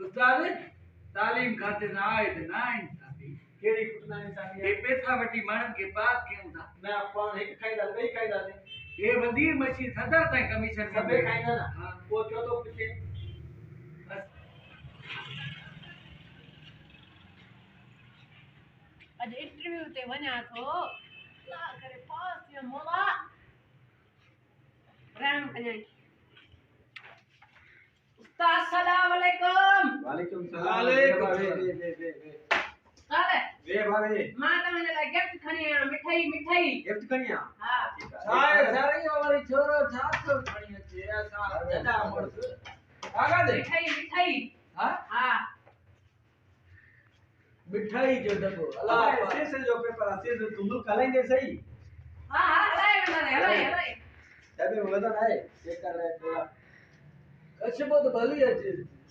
उस्ताद तालीम खातिर ना आए थे ना इंसाफी केड़ी कुटना इंसाफी ये पैसा वटी मानन के पास क्यों था ना पान एक खाईदा कई खाईदा ने ये वजीर मछी सदा तक कमीशन सबे खाईदा ना हां वो जो तो पूछे बस आज इंटरव्यू ते वना थो ला करे पास या मोला राम कन्या उस्ताद सलाम अलैकुम वालेकुम वालेकुम वे काले वे भावे मां तमने ला गिफ्ट खणी आ मिठाई गिफ्ट कनिया हां सारे सारे वाली छोरो छातो खणी अचे असा दादा मर्द कागा दे मिठाई हां हां मिठाई जो दबो अल्लाह से जो पेपर से तुम लोग कलेंगे सही हां हलाए अभी वजन है चेक कर रहे थोड़ा अच्छे बहुत भली है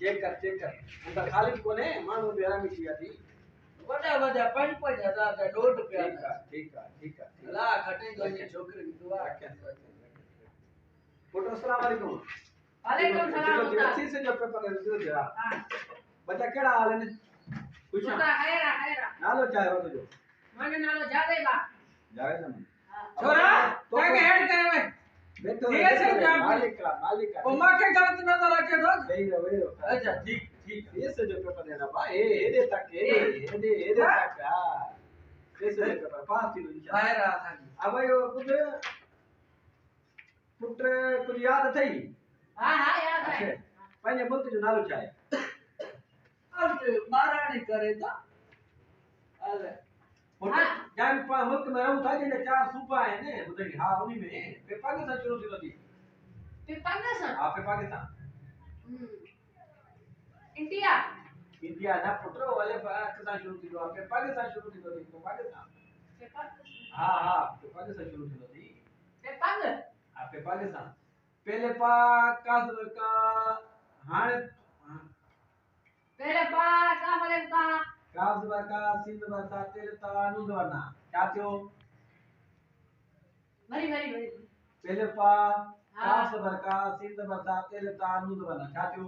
चेक कर उनका खाली कोने मानो बेरा में किया थी वडा वडा 5-5 का 2 रुपया ठीक है अल्लाह खटे तो ये छोकरे की दुआ फोटो अस्सलाम वालेकुम वालेकुम सलाम उस्ताद अच्छे से जो पेपर है दो जरा हां बच्चा केड़ा हाल है कुछ उस्ताद हैरा नालो चाहे हो तो माने नालो जादे बा जावे ना छोरा क्या हेड करे भाई बेटो ये से मालिक का ओ मां के गलत नजर रखे दो वही अच्छा ठीक ये से जो पेपर देना बा ए दे तक ए दे तक हां ये से जो पेपर पास किलो इंशाल्लाह बाहर आ था अब यो पुत्र कुछ याद थई हां याद है पंहिंजे मुल्क जो नालो छा आहे अब महारानी करे तो अरे हाँ जान पा मुल्क में रहूं था जिने 4 सूबा है ने बुधाई हां उनी में पे पाकिस्तान शुरू थी थी पे पाकिस्तान हां पे पाकिस्तान इंडिया ना पुत्र वाले पाकिस्तान शुरू थी तो पे पाकिस्तान शुरू थी तो पाकिस्तान हां पे पाकिस्तान शुरू थी पे पाक हां पे पाकिस्तान पहले पाक का हां पहले पाक का बोले का काज बरका सिंध बरका तेरे तानुद वरना क्या थियो वरी पहले पा काज बरका सिंध बरका तेरे तानुद वरना क्या थियो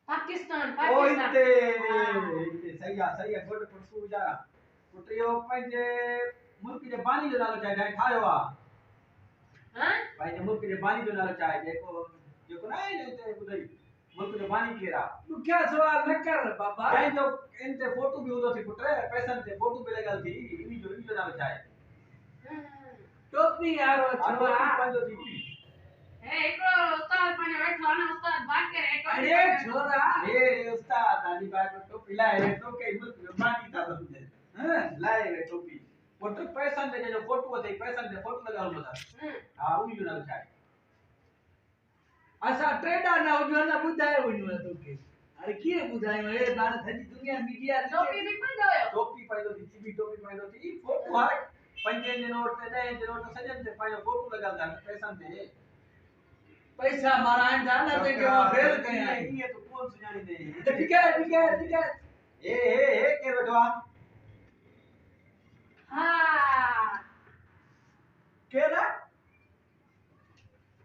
पाकिस्तान ओ इते सही है गुड पुरसू जा पुटियो पंजे मुल्क जे बानी जो नालो चाहे ठायो आ हां पंजे मुल्क जे बानी जो नालो चाहे जेको ना है बुधाई मुल्क जो बानी केरा तू क्या सवाल न कर बाबा कहीं जो इनते फोटो भी उदो थी पुत्र पैसा ते फोटो भी लगल थी इनी जो नालो चाहे टोपी यारो छोरा पंजो थी ए एको उस्ताद पने बैठो ना उस्ताद बात करे अरे छोरा ए उस्ताद आनी बात तो पिला है तो के मुल्क में बानी था समझे हां लाए रे टोपी फोटो पैसा ते जो फोटो थे पैसा ते फोटो लगल होता हां उनी जो नालो चाहे असा ट्रेडा ना उजो ना बुधाए वणो तो के अरे के बुधायो ए बार सजी दुनिया मीडिया टोपी भी पाइदो टोपी पाइदो थी चिबी टोपी पाइदो थी फोटो हारे 5 जे नोट ते 10 जे नोट सजन ते पायो फोटो लगल था पैसा ते पैसा मारान था ना ते के फेल कया ये तो कौन सुजानी दे ठीक है ए के बैठवा हां केरा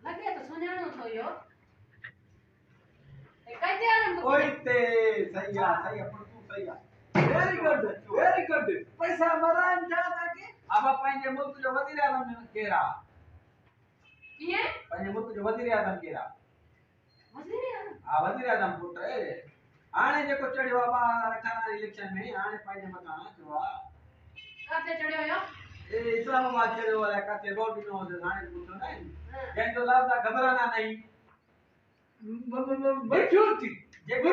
लगे तो सुनानो थो यो ए कहते आलम तो ओइते सही है पर तू सही है वेरी गुड पैसा मारान था ना के अब पंहिंजे मुल्क जो वज़ीर आज़म केरा ये पंहिंजे मुल्क जो वज़ीर आज़म केरा वजीर आजम हां वज़ीर आज़म पुट हाणे जेको चढ़ियो आहे 18 इलेक्शन में हाणे पंहिंजे मथां थियो आहे काथे चढ़ियो यो ए इस्लामाबाद चढ़ियो आहे काथे रोड नो हाणे ॿुधो न जंहिंजो लाज़ा घबराना नहीं मशहूर थी जेको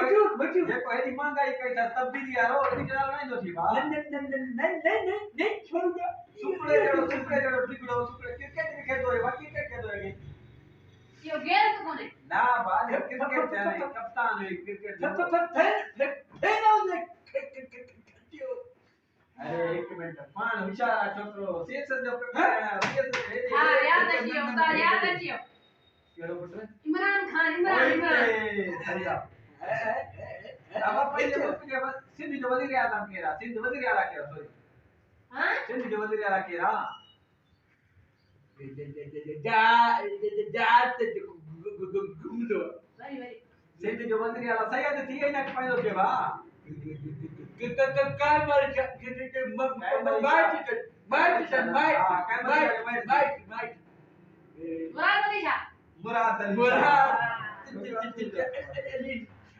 हेडी महंगाई कई था तब्दीली आ रो हेडी जरा नहीं दो थी बा नहीं छोड़ दो सुपड़े जड़ो टिकड़ो सुपड़े क्रिकेट भी खेदो है बाकी क्रिकेट खेदो है यो गेल तो कोने ना बाद क्रिकेट है कप्तान है क्रिकेट थे ना उसे अरे एक मिनट पान होशियार छोकरो सेस जो पेपर है हां याद है उस्ताद याद है केड़ो पुत्र इमरान खान सही अब पहले मुल्क के सिंध जो वज़ीर आज़म केरा सिंध वज़ीर आला केरा सॉरी हां सिंध जो वज़ीर आला केरा जा घूम लो जो वज़ीर आला सैयद थी न पाइंदो के बा काय मर के माइट मुराद अली शाह मुराद अली मुराद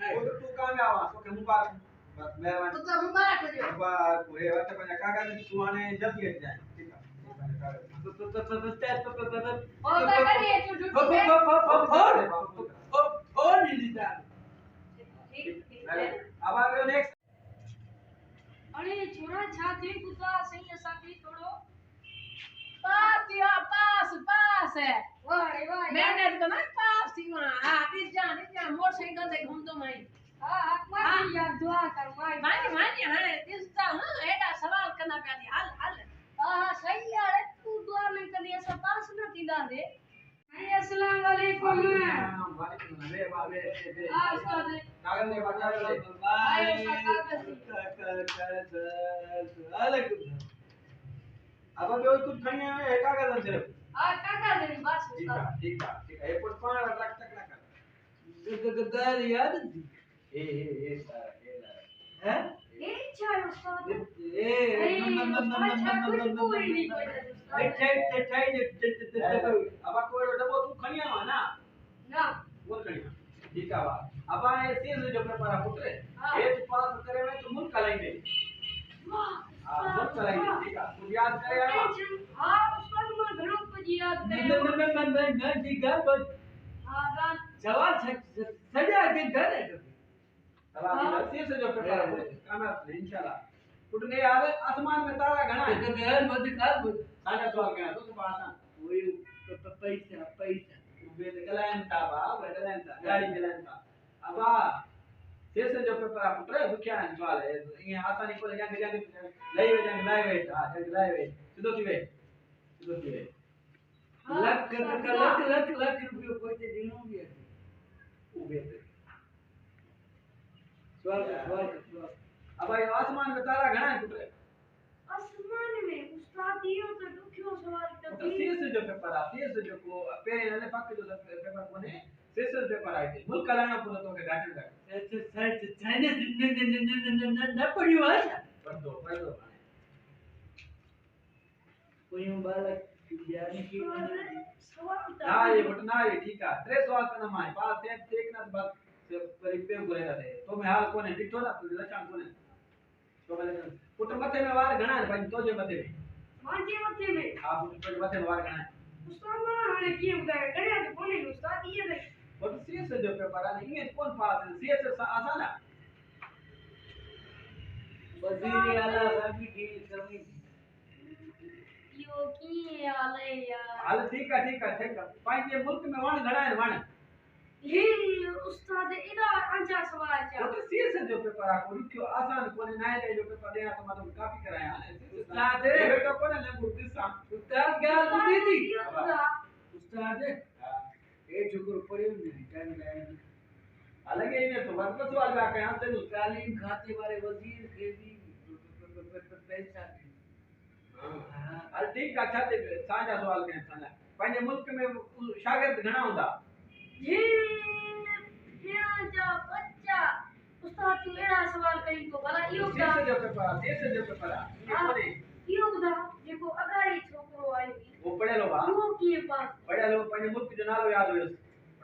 वो तो तू कामयाब आ तो के मुबारक बस मेहरबानी तो मुबारक हो जो मुबारक होए वटे पंहिंजा कागज़ तू हाणे जल्दी अची जाए ठीक आहे ओ तो करिए तू झूठ अब आ गयो नेक्स्ट अरे छोरा छा थी कुता सही असा की थोड़ो पास है वाह रे वाह मैंने तो ना पास थी वहां हां दिस जा मोटरसाइकिल से घूम तो मैं हां मां यार दुआ कर मानी हां दिस ता हां एडा सवाल करना प्यादी हाल हां सही यार तू दुआ में कदी ऐसा पास न थींदा रे अस्सलाम वालेकुम वालेकुम रे बाबे उस्ताद कागज़ ले बाजार ले आयो अब ॿियो कुझु खणी आयो है कागज़ सिर्फ हां काका जरी बस ठीक उस्ताद है ये पुट पाण रख तक ना कर गाल याद ए है ये चाय उस्ताद ए अब कोई डबो तू खणी आवा ना ना वो खणी ठीक है अब ये सीज जो पेपर है पुत्र ये तू पास करे में तो मुल्क लाएंगे वाह हां मुल्क लाएंगे ठीक है तू याद करे आवा हां उस्ताद मैं घणो कुछ याद करे हां गान सवाल सजा के घर है अब सीज जो पेपर है कामयाब इंशाल्लाह पुट ने यार आसमान में तारा घना है घर मत खा साढ़े 12 के तो आसान वही पैसा वे गलायन था बा वे गलायन था गाड़ी गलायन था अब शेष जो पेपर आप पुत्र दुखिया है सवाल है ये आसानी को ले जाके लाइव हां जल्दी लाइव सीधो थी वे लख रुपये पैसे देनो भी है उबे सवाल अब ये आसमान में तारा घना है पुत्र आसमान में उस्ताद यो तो दुखियो सवाल तो कभी शेष जो पेपर आ शेष जो को पेरे ने पक्के जो पेपर कोने शेष पेपर आए थे मुल्क लाना पूरा तो के घाटे घाटे चाइना न पढ़ियो है पढ़ दो कोई बालक यानी कि सवाल ना ये बटना ये ठीक है त्रे सवाल करना माय पास एक देखना बस पर पे बोले रहे तो मैं हाल कोने दिखतो ना तू लचान कोने तो मैंने पुट मथे में वार घणा है भाई तो जे मथे में मांजे मथे में आप पुट मथे में वार घणा है उस्ताद मां हाने की उदाय गड़िया तो कोने उस्ताद ये नहीं और सीएस जो पेपर है ये कौन पास है सीएस आसान है वजीर आला साहब की समझ यो की आले यार हाल ठीक है पांचे मुल्क में वण घणा है वण ये उस्ताद इदा अंजा सवाल चा तो सीएस जो पेपर है कोई क्यों आसान कोने ना है जो पेपर देना तो मतलब काफी कराया है उस्ताद ये तो कोने लंबू दिसा उस्ताद गाल बुद्धि थी उस्ताद उस्ताद ए छोकरो पढ़ियो नहीं टाइम लाइन अलग ही ने तो मतलब सवाल का कहां से तालीम खाते वाले वजीर के भी पैसा हां हल ठीक है अच्छा ते साझा सवाल करें साझा पंहिंजे मुल्क में शागिर्द घणा हूंदा ये जा बच्चा उस्ताद तू एड़ा सवाल करी तो भला इयो का सीएस जो पेपर है ये कोने इयो का जेको अगाड़ी छोकरो आई वो पढ़े लो बा वो की पास पढ़े लो पंहिंजे मुल्क जो नालो याद हुयो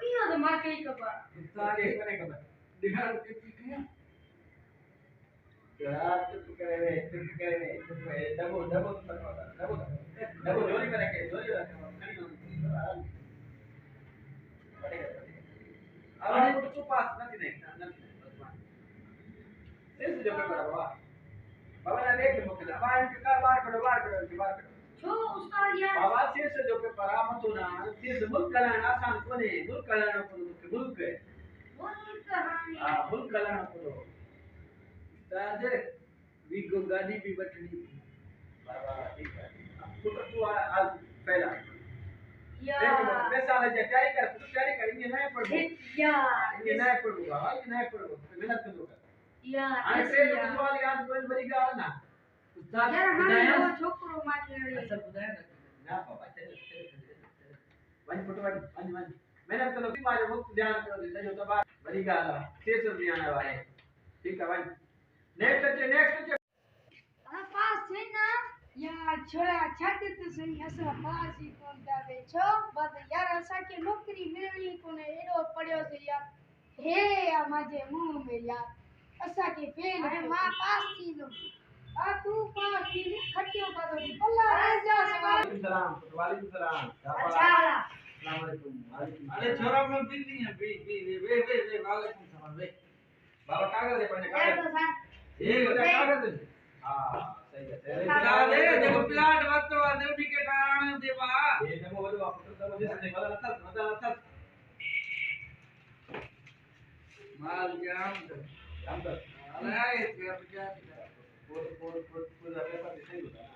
इयो तो मां के खबर उस्ताद के करे खबर दिहाड़ के किया यार चुप करे डबो जोरी करे के जोरी अब तो पास नहीं सिर्फ जो पेपर बाबा ने देख मुके बाहर के बाहर करो छो उस्ताद यार बाबा सिर्फ जो पेपर आ मत ना सिर्फ मुल्क कल्याण आसान कोने मुल्क कल्याण को मुल्क है बोल कहानी हां मुल्क कल्याण को उस्ताद वीगो गाड़ी भी बटनी बाबा ठीक है तू आज पहला यार पैसा ले जा तैयारी कर ये नहीं पढ़ यार ये नहीं पढ़ बाबा ये नहीं पढ़ मेहनत करो यार अरे ट्रेन में सवाल याद कोई बड़ी गाल ना उस्ताद यार बुधाया हां छोकरो माटे असर बुधाया ना बाबा चल वन फुट वन मेहनत करो मारे वक्त ध्यान करो सजो तो बात वरी ॻाल्हि आहे 600 रुपया आया आहे ठीकु आहे भाई नेक्स्ट हाँ पास थे ना यार छोरा छाते तो सही असा पास ही कोन दावे छो बस यार असा के नौकरी मिलनी कोने एडो पड़ियो से यार हे या माजे मुंह में यार असा के फेल अरे मां पास थी लो आ तू पास थी खटियो करो अल्लाह राजा सवाल वालेकुम सलाम अच्छा अस्सलाम वालेकुम अरे छोरा में बिल्ली है वे वालेकुम सलाम वे बाबा कागज दे पहले यार कागज तो सा ये बता कागज दे हां सही है जा दे देखो प्लाट वतो आ देवडी के कारण दे बा ये देखो वो आप तो जिसने मतलब माल जाम हम तो अरे ये क्या पूरा पेपर सही होता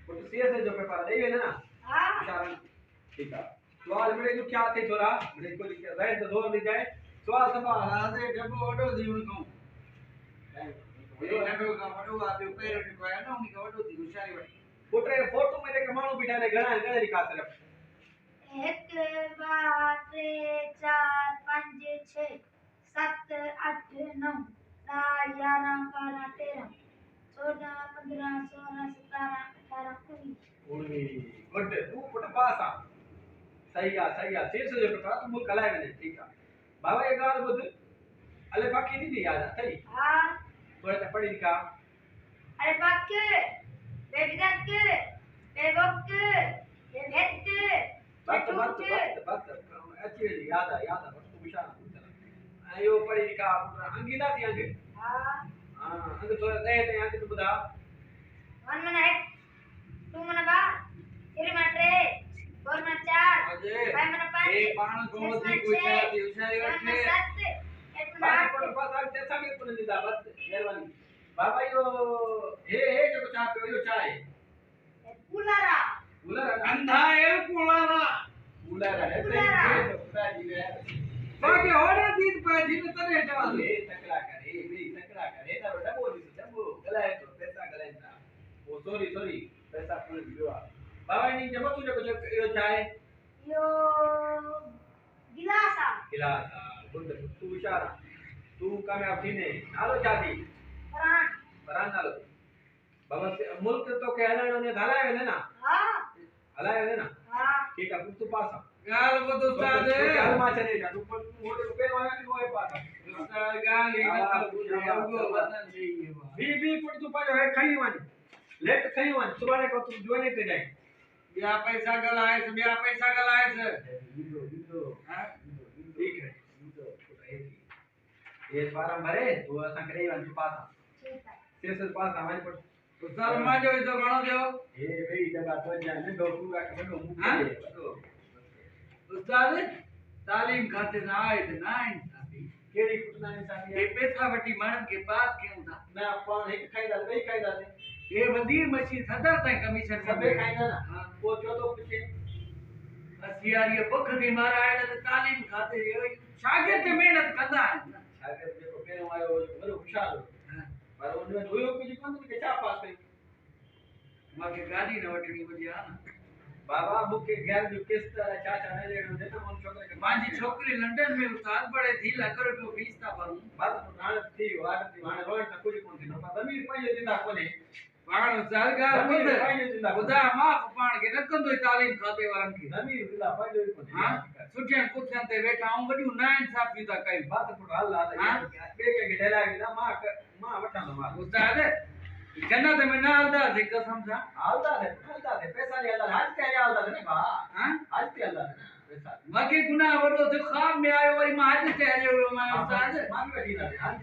वो तो सीएस जो पेपर है ये ना हां ठीक है सवाल मेरे जो क्या थे थोड़ा मेरे को रहे तो जोर लिख जाए सवाल सभा आदे डबो ओडो दी उनको ये नडो का वडो आ दे पैर ने कोया ना उनका वडो दी होशियारी वडी फोटो फोटो में देख मानो बिठा ने गणा लिखा सिर्फ 1 2 3 4 5 6 7 8 9 10 11 12 13 14 15 16 17 18 19 गुड तू पुट पास आ सही है शेष जो पेपर तू मुल कलाए मैंने ठीक है बाबा ये गाल बुध अले बाकी नहीं दी याद सही हां थोड़ा सा पढ़ी लिखा अरे बाक बेबिदक बेबक बेभेट बस अच्छी है याद है तू विशाल आयो पढ़ी लिखा अंगीला थी अंगे हां अंगे थोड़ा दे ते अंगे तू बुधा 1 मन 1 2 मन 2 3 मन 3 4 मन 4 अजय 5 मन 5 एक बाण को दी होशियारी वडी 7 8 मन 8 बस आज जैसा भी पुन दी बस मेहरबानी बाबा यो हे जो चाह पे यो चाय पुलारा कूलर अंधा एल कुलारा कूलर है सही तो खुदा जी ने बाकी ओडे दीद पे जिन तने हटा दे ए तकला करे ना डबो गलाए तो पैसा गलाए ना वो सॉरी पैसा पुन दियो बाबा नी जब तू जो यो चाय यो गिलासा गिलास गुड तू इशारा तू कामयाब थी ने आलो चाती फरान नालो बाबा मुल्क तो के हलाणो ने हलाए वेने ना हां हलाए वेने ना हां ठीक है तू पास आ गाल को उस्ताद गाल मा चले जा तू मोटे पे वाला भी होए पास उस्ताद गाल ये ना उगो वतन चाहिए बी पुट तू पाजो है खई वानी लेट खई वानी सुबाने को तू जोने के जाए बिया पैसा गलाए से विदो हां ठीक है ये फार्म भरे तू असा करे वानी तू पास ठीक है शेष पास हमारी पर उस्ताद माजो तो गणो दो ए वेई जगह तो जाने दो पूरा के बड़ो हाँ? मुंह उस्ताद तालीम खाते ना आए थे ना इंसाफी केड़ी कुटना इंसानी ये पैसा वटी मानन के बाद क्यों था ना पान एक खाईदा वेई खाईदा ने ये वजीर मशीन सदर तक कमीशन सबे खाईदा ना हां वो जो तो पूछे बस यार ये बुख दी मारा है तो तालीम खाते ये शागिर्द मेहनत कंदा है शागिर्द जेको पेरो आयो बड़ो खुशाल हां पर उनमें धोयो की कोन के चा पास कई माके गाड़ी न वठणी हुजे आ न बाबा मुके घर जो किस्त चाचा ने लेनो देता मन छोकरे के मांजी छोकरी लंदन में उस्ताद पढ़े थी लाख रुपयो फीस था भरूं बात नाल थी वाट थी हाने रोज न कुछ कोन थी न जमीन पई जिंदा कोने पाण उस्ताद गा जमीन पई जिंदा खुदा माफ पाण के न कंदो तालीम खाते वारन के जमीन जिंदा पई कोने हां सुठियन कुर्सियन ते वेठा हूं वडी ना इंसाफी था कई बात तो हाल हाल हाँ? के डायलॉग ना मां वठा न मां उस्ताद जन्नत में ना आलदा थे कसम सा हालदा थे पैसा नहीं हालदा आज के हालदा थे बा हां आज के हालदा थे पैसा माके गुनाह वडो थे ख्वाब में आयो वरी मां हज ते हलियो मैं उस्ताद मां वठी ना हाँ?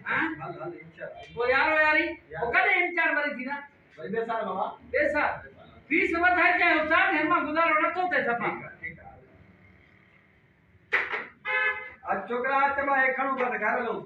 हाल इंशाल्लाह वो यारो यारी वो कदे इम्तिहान वरी थी ना भाई बेसा बाबा पैसा फीस वधाए के उस्ताद हेमा गुजारो न तो थे सफा ठीक है आज छोकरा आज चबा एक खणो पर घर लो